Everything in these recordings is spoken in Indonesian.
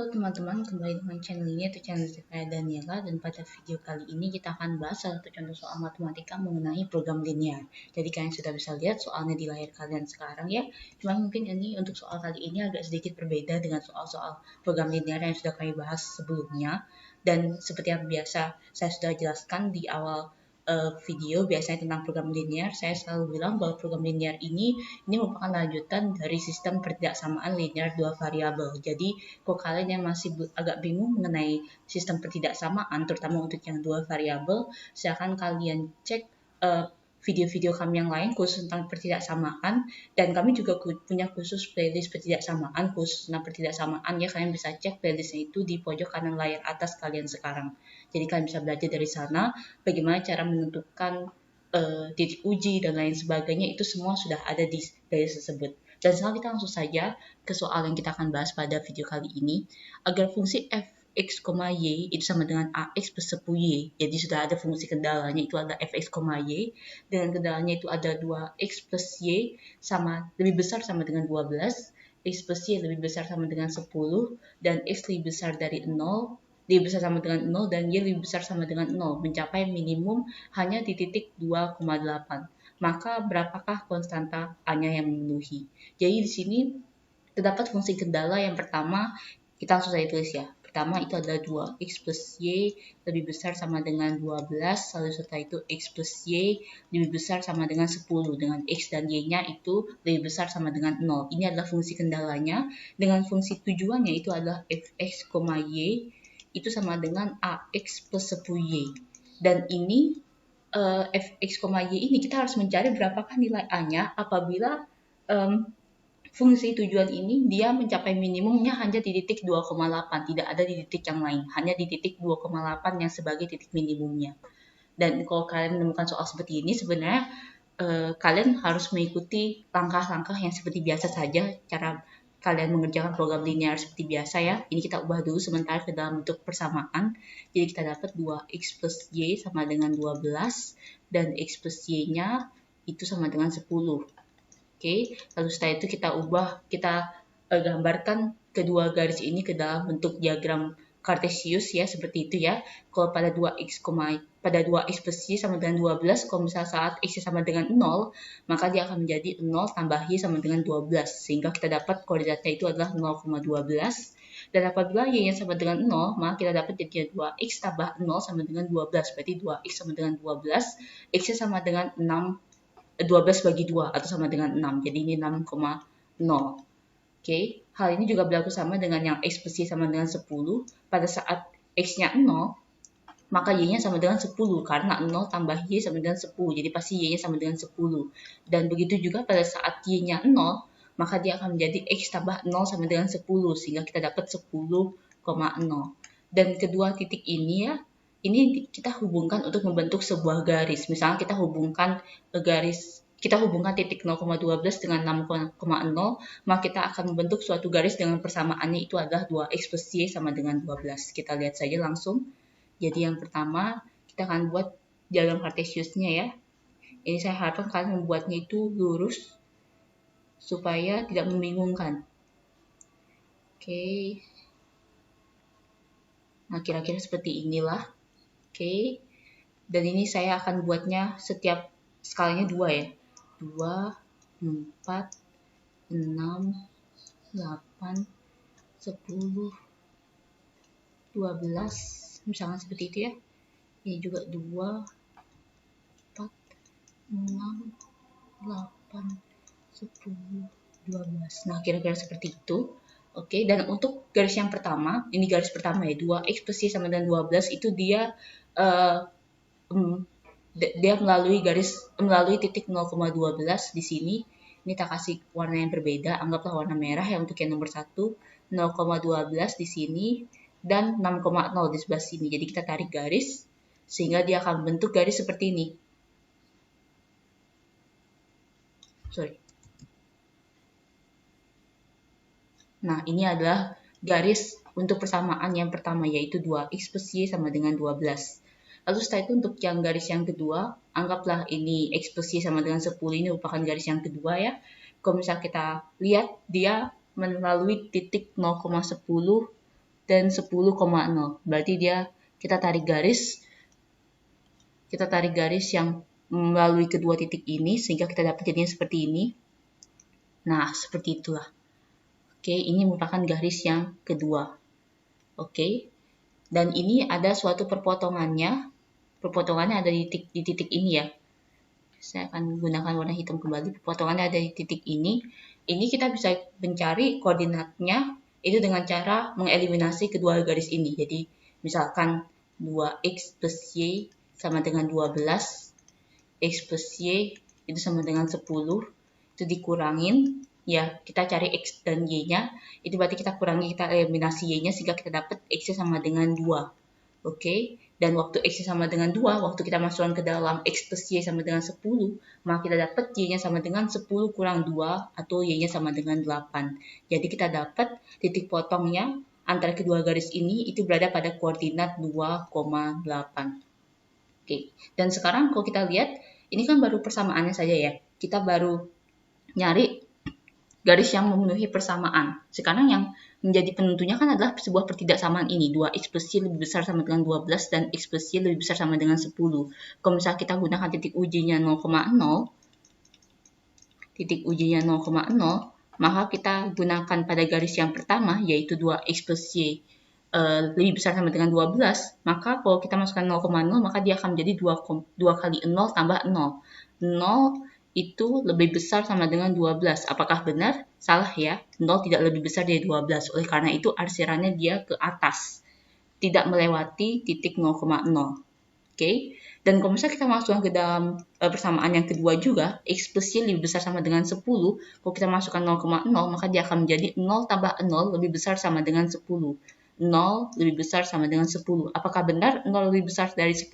Halo teman-teman, kembali dengan channel ini atau channel saya Daniela, dan pada video kali ini kita akan bahas salah satu contoh soal matematika mengenai program linear. Jadi kalian sudah bisa lihat soalnya di layar kalian sekarang ya. Cuma mungkin ini untuk soal kali ini agak sedikit berbeda dengan soal-soal program linear yang sudah kami bahas sebelumnya. Dan seperti yang biasa saya sudah jelaskan di awal video biasanya tentang program linear, saya selalu bilang bahwa program linear ini merupakan lanjutan dari sistem pertidaksamaan linear dua variabel. Jadi kalau kalian yang masih agak bingung mengenai sistem pertidaksamaan, terutama untuk yang dua variabel, silakan kalian cek video-video kami yang lain khusus tentang pertidaksamaan, dan kami juga punya khusus playlist pertidaksamaan khusus tentang pertidaksamaan ya. Kalian bisa cek playlistnya itu di pojok kanan layar atas kalian sekarang. Jadi kalian bisa belajar dari sana bagaimana cara menentukan titik uji dan lain sebagainya, itu semua sudah ada di playlist tersebut. Dan sekarang kita langsung saja ke soal yang kita akan bahas pada video kali ini. Agar fungsi fx, y itu sama dengan ax plus 10y. Jadi sudah ada fungsi kendalanya, itu ada fx, y. Dengan kendalanya itu ada 2x plus y sama lebih besar sama dengan 12. X plus y lebih besar sama dengan 10. Dan x lebih besar dari 0. Lebih besar sama dengan 0 dan y lebih besar sama dengan 0. Mencapai minimum hanya di titik 2,8. Maka berapakah konstanta A-nya yang memenuhi? Jadi di sini terdapat fungsi kendala yang pertama, kita langsung saja tulis ya. Pertama itu adalah 2x plus y lebih besar sama dengan 12, lalu setelah itu x plus y lebih besar sama dengan 10, dengan x dan y-nya itu lebih besar sama dengan 0. Ini adalah fungsi kendalanya. Dengan fungsi tujuannya itu adalah fx, y itu sama dengan ax plus 10y. Dan ini fx, y ini kita harus mencari berapakah nilai A-nya apabila fungsi tujuan ini dia mencapai minimumnya hanya di titik 2,8, tidak ada di titik yang lain, hanya di titik 2,8 yang sebagai titik minimumnya. Dan kalau kalian menemukan soal seperti ini, sebenarnya kalian harus mengikuti langkah-langkah yang seperti biasa saja, cara kalian mengerjakan program linear seperti biasa ya. Ini kita ubah dulu sebentar ke dalam bentuk persamaan. Jadi kita dapat 2x plus y sama dengan 12, dan x plus y-nya itu sama dengan 10. Oke, lalu setelah itu kita gambarkan kedua garis ini ke dalam bentuk diagram Cartesius ya, seperti itu ya. Kalau pada 2x plus y sama dengan 12, kalau misalnya saat x sama dengan 0, maka dia akan menjadi 0 tambah y sama dengan 12, sehingga kita dapat koordinatnya itu adalah 0,12. Dan apabila y-nya sama dengan 0, maka kita dapat jadinya 2x tambah 0 sama dengan 12, berarti 2x sama dengan 12, x-nya sama dengan 12 bagi 2 atau sama dengan 6. Jadi ini 6,0. Oke, hal ini juga berlaku sama dengan yang x plus y sama dengan 10. Pada saat x-nya 0, maka y-nya sama dengan 10 karena 0 tambah y sama dengan 10. Jadi pasti y-nya sama dengan 10. Dan begitu juga pada saat y-nya 0, maka dia akan menjadi x tambah 0 sama dengan 10, sehingga kita dapat 10,0. Dan kedua titik ini ya, ini kita hubungkan untuk membentuk sebuah garis. Misalnya kita hubungkan titik 0,12 dengan 6,0, maka kita akan membentuk suatu garis dengan persamaannya itu adalah 2x plus y sama dengan 12. Kita lihat saja langsung. Jadi yang pertama, kita akan buat diagram Cartesiusnya ya. Ini saya harapkan kalian membuatnya itu lurus, supaya tidak membingungkan. Oke. Nah, kira-kira seperti inilah. Oke, dan ini saya akan buatnya setiap skalanya 2 ya. 2, 4, 6, 8, 10, 12, misalnya seperti itu ya. Ini juga 2, 4, 6, 8, 10, 12. Nah, kira-kira seperti itu. Oke, dan untuk garis yang pertama, ini garis pertama ya, 2x plus y sama dengan 12, itu dia melalui titik 0,12 di sini. Ini tak kasih warna yang berbeda, anggaplah warna merah ya untuk yang nomor 1, 0,12 di sini dan 6,0 di sebelah sini. Jadi kita tarik garis sehingga dia akan bentuk garis seperti ini. Nah, ini adalah garis untuk persamaan yang pertama, yaitu 2x plus y sama dengan 12. Lalu setelah itu untuk yang garis yang kedua, anggaplah ini x plus y sama dengan 10, ini merupakan garis yang kedua ya. Kalau misalnya kita lihat, dia melalui titik 0,10 dan 10,0. Berarti kita tarik garis yang melalui kedua titik ini sehingga kita dapat jadinya seperti ini. Nah, seperti itulah. Oke, ini merupakan garis yang kedua. Oke. Dan ini ada suatu perpotongannya. Perpotongannya ada di titik ini ya. Saya akan gunakan warna hitam kembali. Potongannya ada di titik ini. Ini kita bisa mencari koordinatnya itu dengan cara mengeliminasi kedua garis ini. Jadi misalkan 2x plus y sama dengan 12, x plus y itu sama dengan 10, itu dikurangin, ya kita cari x dan y-nya, itu berarti kita eliminasi y-nya sehingga kita dapat x-nya sama dengan 2. Oke, dan waktu x sama dengan 2, waktu kita masukkan ke dalam x plus y sama dengan 10, maka kita dapat y-nya sama dengan 10 kurang 2 atau y-nya sama dengan 8. Jadi kita dapat titik potongnya antara kedua garis ini itu berada pada koordinat 2,8. Oke, dan sekarang kalau kita lihat, ini kan baru persamaannya saja ya. Kita baru nyari garis yang memenuhi persamaan. Sekarang yang menjadi penentunya kan adalah sebuah pertidaksamaan ini. 2x plus y lebih besar sama dengan 12 dan x plus y lebih besar sama dengan 10. Kalau misalnya kita gunakan titik ujinya 0,0, maka kita gunakan pada garis yang pertama, yaitu 2x plus y lebih besar sama dengan 12, maka kalau kita masukkan 0,0, maka dia akan menjadi 2 kali 0 tambah 0. 0 itu lebih besar sama dengan 12. Apakah benar? Salah ya. 0 tidak lebih besar dari 12. Oleh karena itu arsirannya dia ke atas. Tidak melewati titik 0,0. Oke. Dan kalau misalnya kita masukkan ke dalam persamaan yang kedua juga, x plus y lebih besar sama dengan 10. Kalau kita masukkan 0,0, maka dia akan menjadi 0 tambah 0 lebih besar sama dengan 10. 0 lebih besar sama dengan 10. Apakah benar 0 lebih besar dari 10?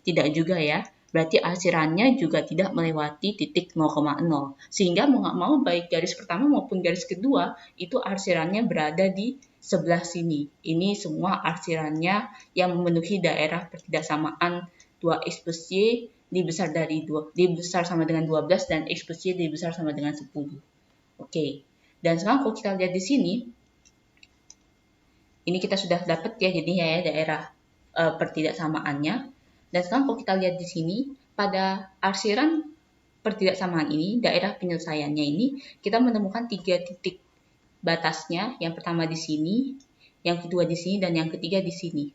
Tidak juga ya. Berarti arsirannya juga tidak melewati titik 0,0. Sehingga mau nggak mau baik garis pertama maupun garis kedua itu arsirannya berada di sebelah sini. Ini semua arsirannya yang memenuhi daerah pertidaksamaan 2x plus y lebih besar sama dengan 12 dan x plus y lebih besar sama dengan 10. Oke. Dan sekarang kalau kita lihat di sini, ini kita sudah dapat ya jadinya ya daerah pertidaksamaannya. Dan sekarang kalau kita lihat di sini, pada arsiran pertidaksamaan ini, daerah penyelesaiannya ini, kita menemukan 3 titik batasnya. Yang pertama di sini, yang kedua di sini, dan yang ketiga di sini.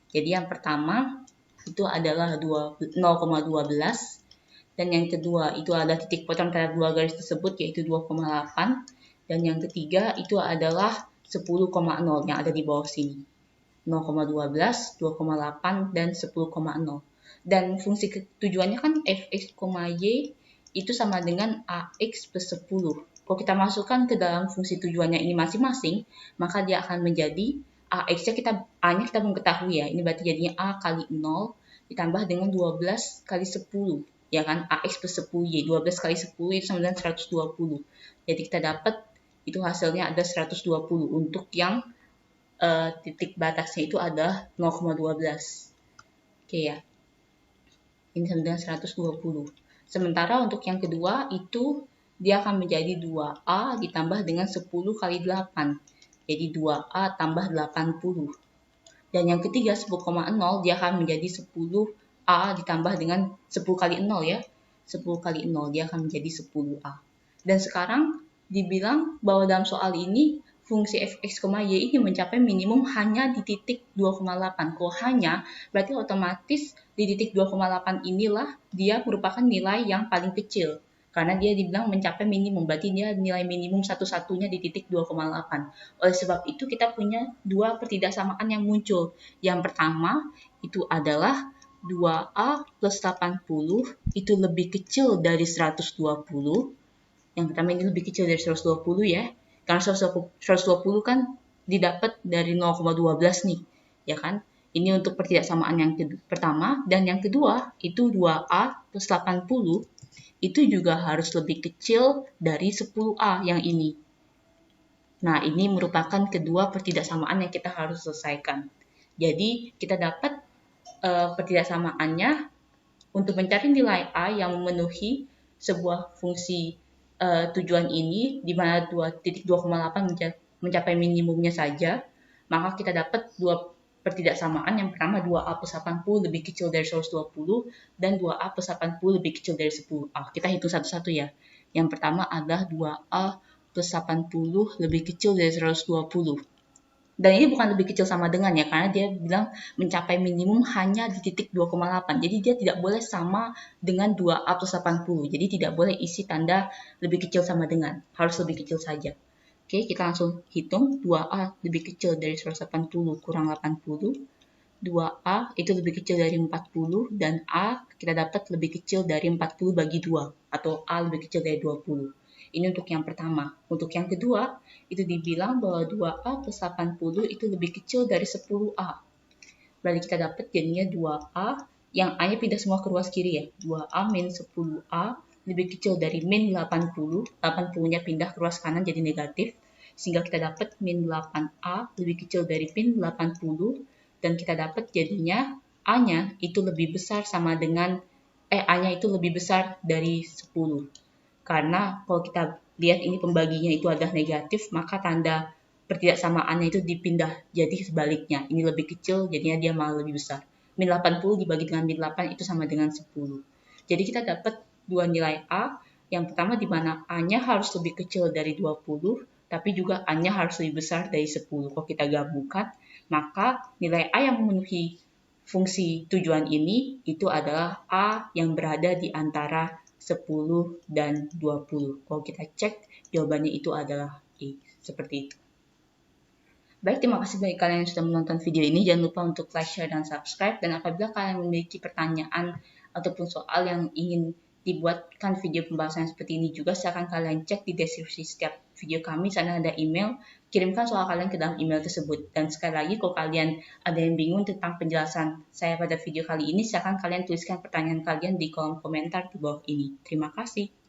Jadi yang pertama itu adalah 0,12, dan yang kedua itu adalah titik potong antara dua garis tersebut yaitu 2,8, dan yang ketiga itu adalah 10,0 yang ada di bawah sini. 0,12, 2,8, dan 10,0. Dan fungsi tujuannya kan fx, y itu sama dengan ax plus 10. Kalau kita masukkan ke dalam fungsi tujuannya ini masing-masing, maka dia akan menjadi ax-nya a-nya kita mengetahui ya. Ini berarti jadinya a kali 0 ditambah dengan 12 kali 10. Ya kan, ax plus 10y. 12 kali 10 itu sama dengan 120. Jadi kita dapat itu hasilnya ada 120 untuk yang titik batasnya itu adalah 0,12. Oke ya. Ini sama dengan 120. Sementara untuk yang kedua itu dia akan menjadi 2A ditambah dengan 10 kali 8. Jadi 2A tambah 80. Dan yang ketiga 10,0 dia akan menjadi 10A ditambah dengan 10 kali 0 ya. 10 kali 0 dia akan menjadi 10A. Dan sekarang dibilang bahwa dalam soal ini fungsi fx, y ini mencapai minimum hanya di titik 2,8. Kalau hanya, berarti otomatis di titik 2,8 inilah dia merupakan nilai yang paling kecil. Karena dia dibilang mencapai minimum, berarti dia nilai minimum satu-satunya di titik 2,8. Oleh sebab itu kita punya dua pertidaksamaan yang muncul. Yang pertama itu adalah 2A plus 80 itu lebih kecil dari 120. Yang pertama ini lebih kecil dari 120 ya. Karena 120 kan didapat dari 0,12 nih, ya kan? Ini untuk pertidaksamaan yang pertama. Dan yang kedua, itu 2A plus 80, itu juga harus lebih kecil dari 10A yang ini. Nah, ini merupakan kedua pertidaksamaan yang kita harus selesaikan. Jadi, kita dapat pertidaksamaannya untuk mencari nilai A yang memenuhi sebuah fungsi tujuan ini di mana 2,8 mencapai minimumnya saja, maka kita dapat dua pertidaksamaan. Yang pertama 2A plus 80 lebih kecil dari 120 dan 2A plus 80 lebih kecil dari 10A. Kita hitung satu-satu ya. Yang pertama adalah 2A plus 80 lebih kecil dari 120. Dan ini bukan lebih kecil sama dengan ya, karena dia bilang mencapai minimum hanya di titik 2,8. Jadi dia tidak boleh sama dengan 2A plus 80. Jadi tidak boleh isi tanda lebih kecil sama dengan. Harus lebih kecil saja. Oke, kita langsung hitung. 2A lebih kecil dari 180 kurang 80. 2A itu lebih kecil dari 40. Dan A kita dapat lebih kecil dari 40 bagi 2. Atau A lebih kecil dari 20. Ini untuk yang pertama. Untuk yang kedua, itu dibilang bahwa 2A plus 80 itu lebih kecil dari 10A. Berarti kita dapat jadinya 2A, yang A-nya pindah semua ke ruas kiri ya. 2A min 10A lebih kecil dari min 80. 80-nya pindah ke ruas kanan jadi negatif. Sehingga kita dapat min 8A lebih kecil dari min 80. Dan kita dapat jadinya A-nya itu lebih besar sama dengan, A-nya itu lebih besar dari 10. Karena kalau kita lihat ini pembaginya itu adalah negatif, maka tanda pertidaksamaannya itu dipindah jadi sebaliknya. Ini lebih kecil, jadinya dia malah lebih besar. Min 80 dibagi dengan min 8 itu sama dengan 10. Jadi kita dapat dua nilai A. Yang pertama di mana A-nya harus lebih kecil dari 20, tapi juga A-nya harus lebih besar dari 10. Kalau kita gabungkan, maka nilai A yang memenuhi fungsi tujuan ini itu adalah A yang berada di antara 10 dan 20. Kalau kita cek, jawabannya itu adalah E. Seperti itu. Baik, terima kasih bagi kalian yang sudah menonton video ini. Jangan lupa untuk like, share, dan subscribe. Dan apabila kalian memiliki pertanyaan ataupun soal yang ingin dibuatkan video pembahasan seperti ini juga, silakan kalian cek di deskripsi setiap video kami. Sana ada email. Kirimkan soal kalian ke dalam email tersebut. Dan sekali lagi, kalau kalian ada yang bingung tentang penjelasan saya pada video kali ini, silakan kalian tuliskan pertanyaan kalian di kolom komentar di bawah ini. Terima kasih.